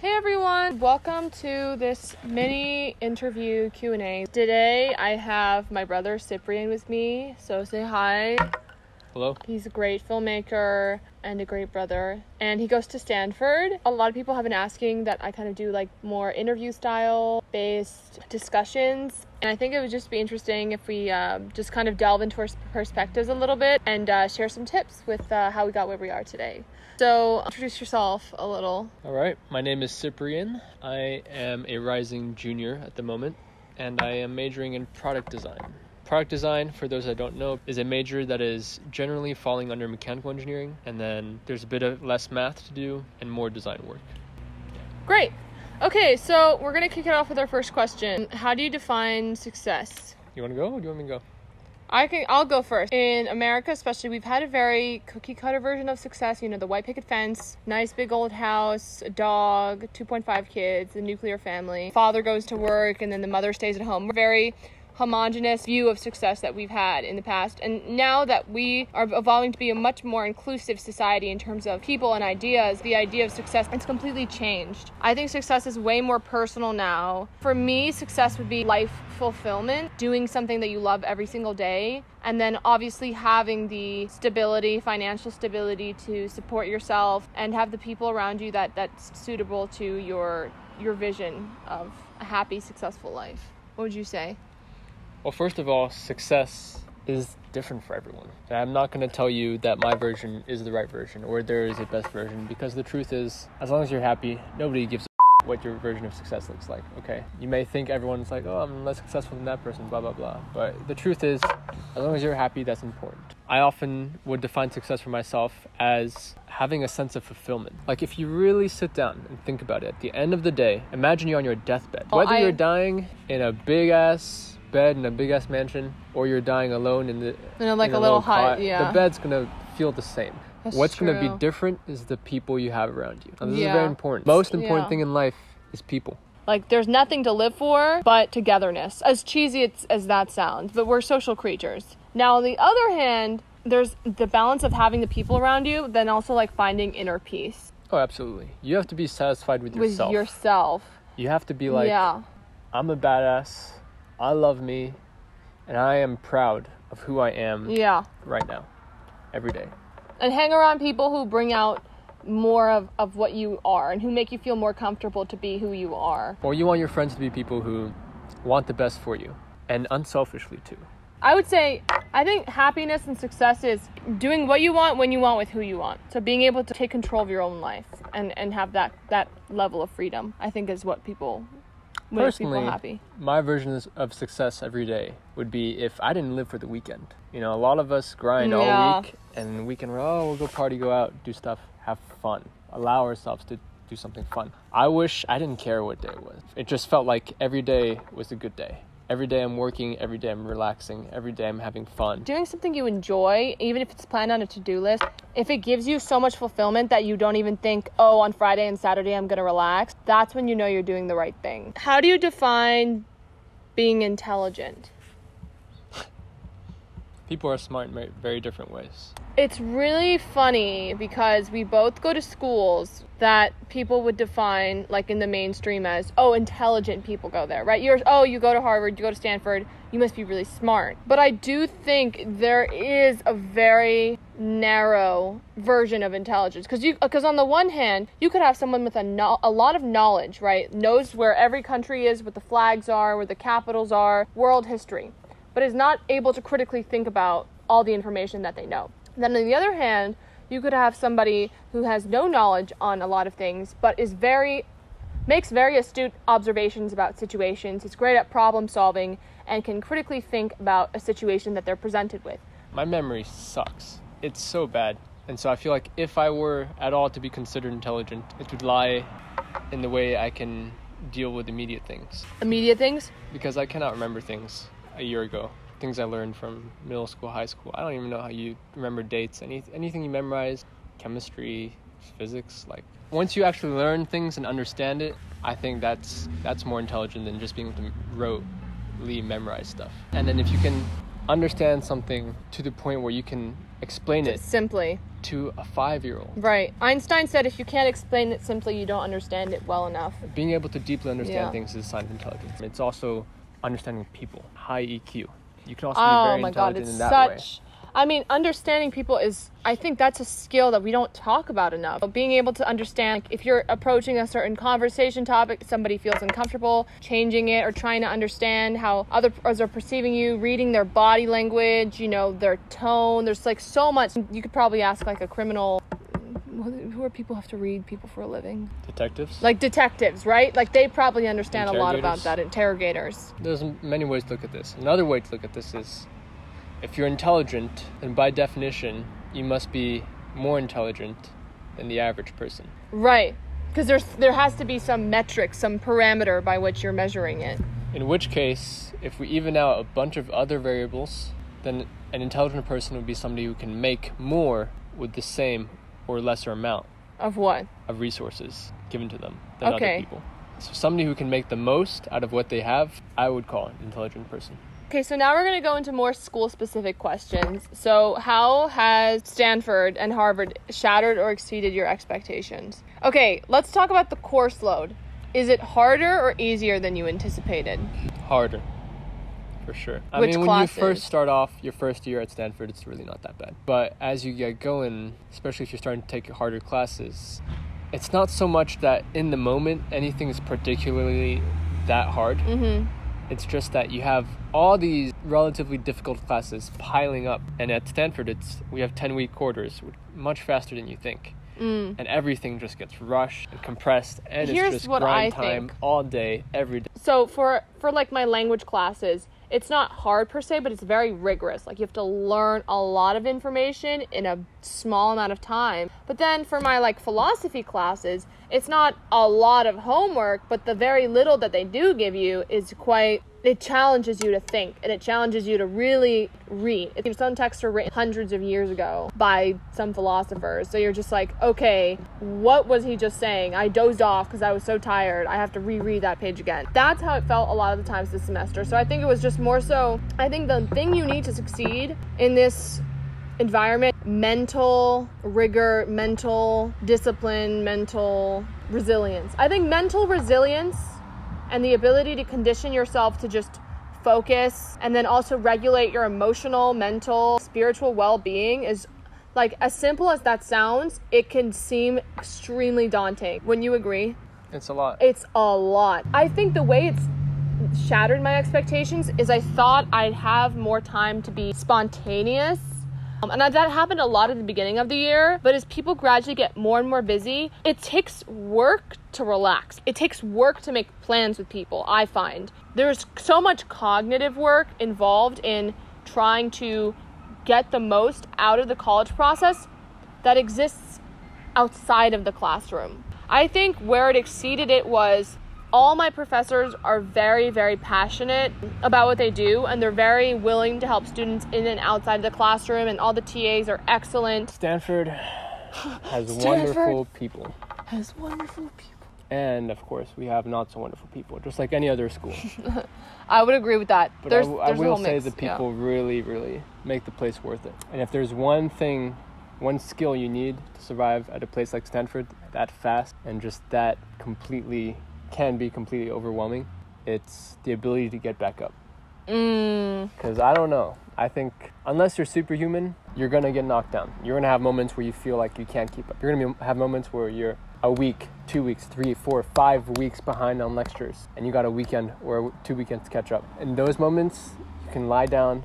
Hey everyone, welcome to this mini interview Q&A. Today I have my brother Cyprian with me, so say hi. Hello. He's a great filmmaker and a great brother, and he goes to Stanford. A lot of people have been asking that I kind of do like more interview style based discussions, and I think it would just be interesting if we just kind of delve into our perspectives a little bit and share some tips with how we got where we are today. So introduce yourself a little. All right. My name is Cyprian. I am a rising junior at the moment, and I am majoring in product design. Product design, for those that don't know, is a major that is generally falling under mechanical engineering, and then there's a bit of less math to do and more design work. Great. Okay, so we're going to kick it off with our first question. How do you define success? You want to go or do you want me to go? I'll go first. In America especially, we've had a very cookie cutter version of success. You know, the white picket fence, nice big old house, a dog, 2.5 kids, a nuclear family. Father goes to work and then the mother stays at home. Very homogenous view of success that we've had in the past, and now that we are evolving to be a much more inclusive society in terms of people and ideas, the idea of success has completely changed. I think success is way more personal now. For me, success would be life fulfillment, doing something that you love every single day, and then obviously having the stability, financial stability to support yourself and have the people around you that's suitable to your vision of a happy, successful life. What would you say? Well, first of all, success is different for everyone. And I'm not going to tell you that my version is the right version or there is a best version, because the truth is, as long as you're happy, nobody gives a what your version of success looks like, okay? You may think everyone's like, oh, I'm less successful than that person, blah, blah, blah. But the truth is, as long as you're happy, that's important. I often would define success for myself as having a sense of fulfillment. Like, if you really sit down and think about it, at the end of the day, imagine you're on your deathbed. Whether you're dying in a big-ass bed in a big-ass mansion or you're dying alone in a little hut, yeah. The bed's going to feel the same. What's going to be different is the people you have around you. Now, this is very important. Most important thing in life is people. Like, there's nothing to live for but togetherness. As cheesy as that sounds, but we're social creatures. Now, on the other hand, there's the balance of having the people around you, then also like finding inner peace. Oh, absolutely. You have to be satisfied with yourself. You have to be like, I'm a badass, I love me, and I am proud of who I am right now, every day. And hang around people who bring out more of what you are and who make you feel more comfortable to be who you are. Or you want your friends to be people who want the best for you, and unselfishly too. I would say, I think happiness and success is doing what you want when you want with who you want. So being able to take control of your own life and have that level of freedom, I think is what people... Personally, happy. My version of success every day would be if I didn't live for the weekend. You know, a lot of us grind all week, and weekend, we'll go party, go out, do stuff, have fun, allow ourselves to do something fun. I wish I didn't care what day it was. It just felt like every day was a good day. Every day I'm working, every day I'm relaxing, every day I'm having fun. Doing something you enjoy, even if it's planned on a to-do list, if it gives you so much fulfillment that you don't even think, oh, on Friday and Saturday I'm going to relax, that's when you know you're doing the right thing. How do you define being intelligent? People are smart in very different ways. It's really funny because we both go to schools that people would define, like in the mainstream, as, oh, intelligent people go there, right? You go to Harvard, you go to Stanford, you must be really smart. But I do think there is a very narrow version of intelligence. Because on the one hand, you could have someone with a lot of knowledge, right? Knows where every country is, what the flags are, where the capitals are, world history, but is not able to critically think about all the information that they know. Then on the other hand, you could have somebody who has no knowledge on a lot of things, but makes very astute observations about situations, is great at problem solving, and can critically think about a situation that they're presented with. My memory sucks. It's so bad. And so I feel like if I were at all to be considered intelligent, it would lie in the way I can deal with immediate things. Immediate things? Because I cannot remember things a year ago. Things I learned from middle school, high school. I don't even know how you remember dates. Anything you memorize, chemistry, physics. Like, once you actually learn things and understand it, I think that's more intelligent than just being able to rotely memorize stuff. And then if you can understand something to the point where you can explain it simply, to a 5-year-old. Right. Einstein said if you can't explain it simply, you don't understand it well enough. Being able to deeply understand things is a sign of intelligence. It's also understanding people, high EQ. You can also be very intelligent in that way. I mean, understanding people is, I think that's a skill that we don't talk about enough. Being able to understand, if you're approaching a certain conversation topic, somebody feels uncomfortable, changing it or trying to understand how others are perceiving you, reading their body language, you know, their tone. There's like so much. You could probably ask like a criminal, who are people who have to read people for a living? Detectives? Like detectives, right? Like they probably understand a lot about that. Interrogators. There's many ways to look at this. Another way to look at this is, if you're intelligent, then by definition, you must be more intelligent than the average person. Right. Because there has to be some metric, some parameter by which you're measuring it. In which case, if we even out a bunch of other variables, then an intelligent person would be somebody who can make more with the same or lesser amount. Of what? Of resources given to them than other people. So somebody who can make the most out of what they have, I would call an intelligent person. Okay, so now we're going to go into more school-specific questions. So how has Stanford and Harvard shattered or exceeded your expectations? Okay, let's talk about the course load. Is it harder or easier than you anticipated? Harder, for sure. I Which mean, classes? When you first start off your first year at Stanford, it's really not that bad. But as you get going, especially if you're starting to take harder classes, it's not so much that in the moment anything is particularly that hard. Mm-hmm. It's just that you have all these relatively difficult classes piling up. And at Stanford, we have 10-week quarters, much faster than you think. And everything just gets rushed and compressed. And Here's it's just what grind I time think. all day, every day. So for like my language classes, it's not hard per se, but it's very rigorous. Like you have to learn a lot of information in a small amount of time. But then for my like philosophy classes, it's not a lot of homework, but the very little that they do give you is it challenges you to think, and it challenges you to really read. Some texts were written hundreds of years ago by some philosophers. So you're just like, okay, what was he just saying? I dozed off because I was so tired. I have to reread that page again. That's how it felt a lot of the times this semester. So I think it was just more so, I think the thing you need to succeed in this environment, mental rigor, mental discipline, mental resilience. I think mental resilience and the ability to condition yourself to just focus and then also regulate your emotional, mental, spiritual well-being is, like, as simple as that sounds, it can seem extremely daunting. Wouldn't you agree? It's a lot. It's a lot. I think the way it's shattered my expectations is I thought I'd have more time to be spontaneous. And that happened a lot at the beginning of the year, but as people gradually get more and more busy, it takes work to relax. It takes work to make plans with people, I find. There's so much cognitive work involved in trying to get the most out of the college process that exists outside of the classroom. I think where it exceeded it was all my professors are very, very passionate about what they do, and they're very willing to help students in and outside of the classroom, and all the TAs are excellent. Stanford has wonderful people. And, of course, we have not so wonderful people, just like any other school. I would agree with that. But I will say the people really, really make the place worth it. And if there's one skill you need to survive at a place like Stanford, that fast and just that can be completely overwhelming, it's the ability to get back up. Because I don't know. I think unless you're superhuman, you're going to get knocked down. You're going to have moments where you feel like you can't keep up. You're going to have moments where you're a week, 2 weeks, 3, 4, 5 weeks behind on lectures, and you got a weekend or 2 weekends to catch up. In those moments, you can lie down,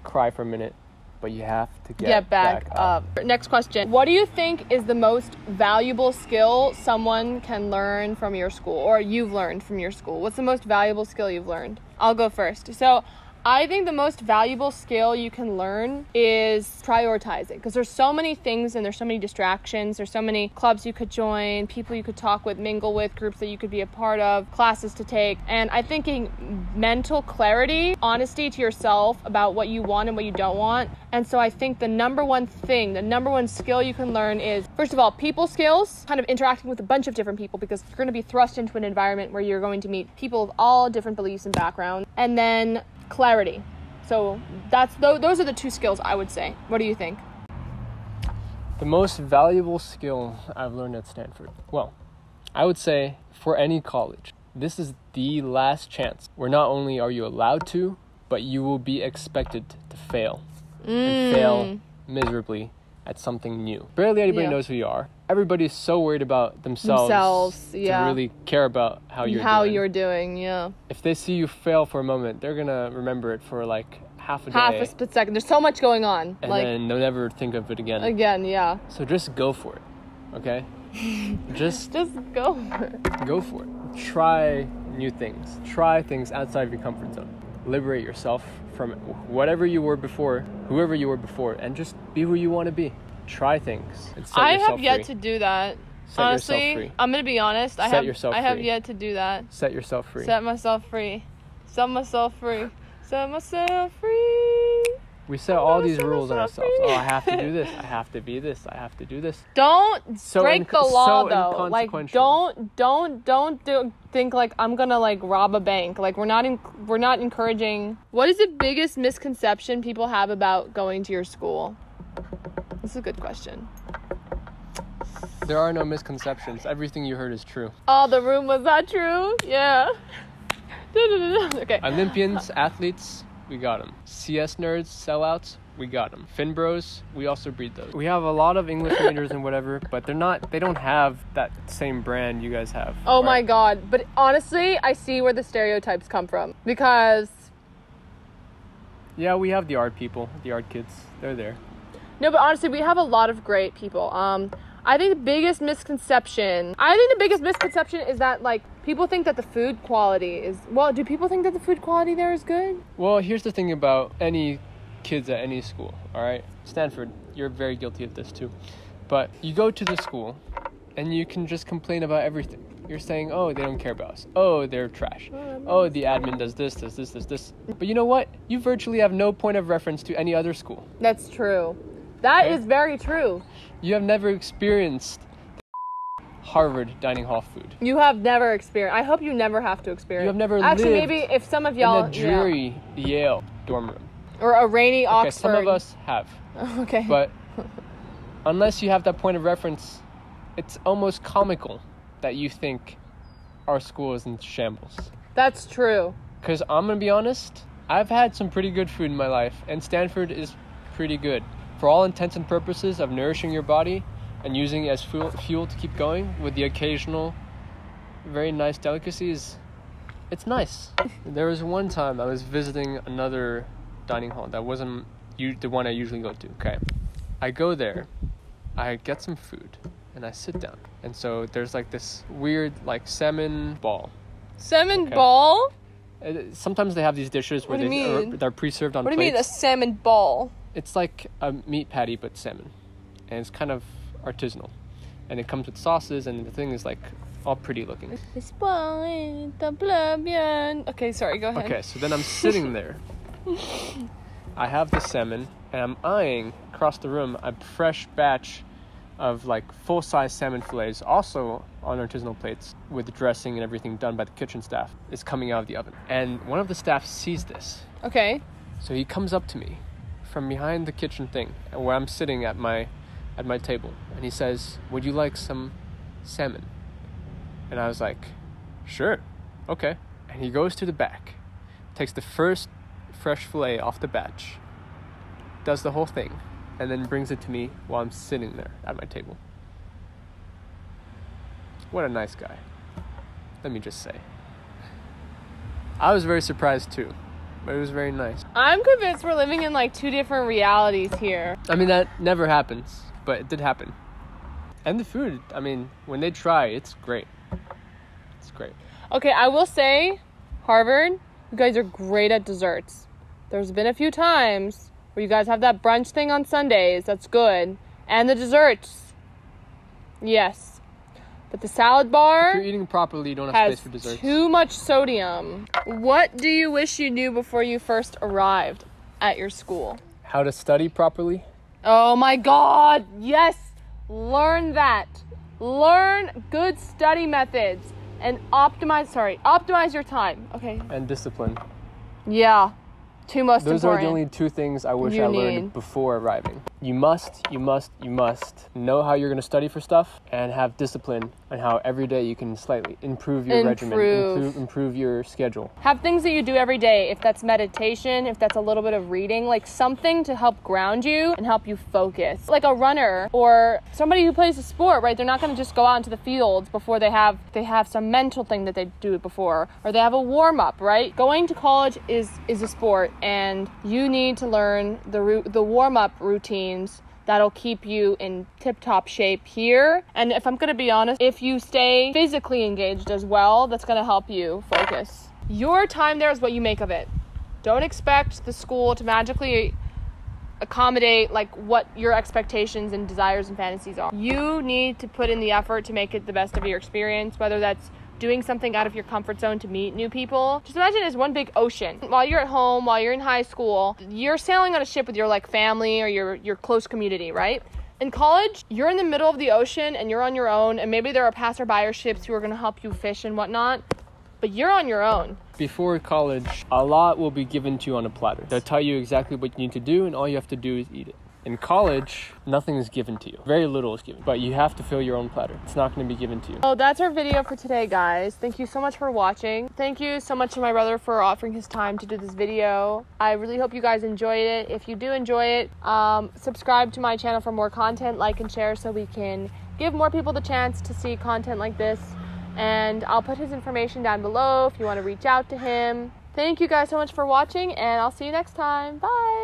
cry for a minute, but you have to get back up. Next question. What do you think is the most valuable skill someone can learn from your school, or you've learned from your school? What's the most valuable skill you've learned? I'll go first. So I think the most valuable skill you can learn is prioritizing, because there's so many things and there's so many distractions. There's so many clubs you could join, people you could talk with, mingle with, groups that you could be a part of, classes to take. And I think mental clarity, honesty to yourself about what you want and what you don't want. And so I think the number one skill you can learn is, first of all, people skills, kind of interacting with a bunch of different people, because you're going to be thrust into an environment where you're going to meet people of all different beliefs and backgrounds. And then clarity. So those are the two skills I would say. What do you think? The most valuable skill I've learned at Stanford. Well, I would say for any college, this is the last chance where not only are you allowed to, but you will be expected to fail. And fail miserably at something new. Barely anybody knows who you are. Everybody's so worried about themselves to really care about how you're doing. If they see you fail for a moment, they're gonna remember it for like half a split second. There's so much going on. And then they'll never think of it again. So just go for it, okay? just go for it. Go for it. Try new things. Try things outside of your comfort zone. Liberate yourself from whatever you were before, whoever you were before, and just be who you want to be. Try things. And I have yet to do that. Honestly, I'm gonna be honest. I have yet to do that. Set yourself free. Set myself free. Set myself free. Set myself free. We set all these rules on ourselves. Oh, I have to do this. I have to be this. I have to do this. Don't break the law, though. Like, don't think like I'm gonna like rob a bank. Like, we're not encouraging. What is the biggest misconception people have about going to your school? This is a good question. There are no misconceptions. Everything you heard is true. Oh, the room was not true? Yeah. Okay. Olympians, athletes, we got them. CS nerds, sellouts, we got them. Fin bros, we also breed those. We have a lot of English majors and whatever, but they don't have that same brand you guys have. Oh my God. But honestly, I see where the stereotypes come from. Because... yeah, we have the art people, the art kids. They're there. No, but honestly, we have a lot of great people. I think the biggest misconception is that, like, people think that the food quality is... well, do people think that the food quality there is good? Well, here's the thing about any kids at any school, all right? Stanford, you're very guilty of this too. But you go to the school, and you can just complain about everything. You're saying, oh, they don't care about us. Oh, they're trash. Oh, the admin does this. But you know what? You virtually have no point of reference to any other school. That's true. That is very true. You have never experienced Harvard dining hall food. You have never experienced. I hope you never have to experience. You have never Actually, lived maybe if some of y'all... in a dreary Yale dorm room. Or a rainy Oxford. Some of us have. Okay. But unless you have that point of reference, it's almost comical that you think our school is in shambles. That's true. Because I'm going to be honest, I've had some pretty good food in my life, and Stanford is pretty good. For all intents and purposes of nourishing your body and using it as fuel to keep going with the occasional very nice delicacies, it's nice. There was one time I was visiting another dining hall that wasn't the one I usually go to, okay? I go there, I get some food, and I sit down. And so there's like this weird like salmon ball. Salmon ball? Sometimes they have these dishes where they're pre-served on plates. What do you mean a salmon ball? It's like a meat patty but salmon, and it's kind of artisanal, and it comes with sauces, and the thing is like all pretty looking. Okay, sorry, go ahead. Okay, so then I'm sitting there. I have the salmon, and I'm eyeing across the room a fresh batch of like full-size salmon fillets, also on artisanal plates with dressing and everything done by the kitchen staff. It's coming out of the oven, and one of the staff sees this. Okay. So he comes up to me from behind the kitchen thing where I'm sitting at my table, and he says, "Would you like some salmon?" And I was like, "Sure, okay." And he goes to the back, takes the first fresh fillet off the batch, does the whole thing, and then brings it to me while I'm sitting there at my table. What a nice guy. Let me just say. I was very surprised too. But it was very nice. I'm convinced we're living in like two different realities here. I mean, that never happens, but it did happen. And the food, I mean, when they try, it's great. It's great. Okay, I will say, Harvard, you guys are great at desserts. There's been a few times where you guys have that brunch thing on Sundays. That's good. And the desserts. Yes. But the salad bar... if you're eating properly, you don't have space for desserts. Has too much sodium. What do you wish you knew before you first arrived at your school? How to study properly? Oh my God, yes. Learn that. Learn good study methods and optimize your time. Okay. And discipline. Yeah. Two most Those important. are the only two things I wish I learned before arriving. You must know how you're going to study for stuff and have discipline on how every day you can slightly improve your regimen, improve your schedule. Have things that you do every day, if that's meditation, if that's a little bit of reading, like something to help ground you and help you focus. Like a runner or somebody who plays a sport, right? They're not going to just go out into the fields before they have some mental thing that they do it before, or they have a warm-up, right? Going to college is a sport, and you need to learn the warm-up routines that'll keep you in tip-top shape here. And if I'm going to be honest, if you stay physically engaged as well, that's going to help you focus. Your time there is what you make of it. Don't expect the school to magically accommodate like what your expectations and desires and fantasies are. You need to put in the effort to make it the best of your experience, whether that's doing something out of your comfort zone to meet new people. Just imagine it's one big ocean. While you're at home, while you're in high school, you're sailing on a ship with your like family or your close community, right? In college, you're in the middle of the ocean and you're on your own, and maybe there are passerby or ships who are going to help you fish and whatnot, but you're on your own. Before college, a lot will be given to you on a platter. They'll tell you exactly what you need to do, and all you have to do is eat it. In college, nothing is given to you. Very little is given, but you have to fill your own platter. It's not going to be given to you. Oh, that's our video for today, guys. Thank you so much for watching. Thank you so much to my brother for offering his time to do this video. I really hope you guys enjoyed it. If you do enjoy it, subscribe to my channel for more content, like and share so we can give more people the chance to see content like this. And I'll put his information down below if you want to reach out to him. Thank you guys so much for watching, and I'll see you next time. Bye!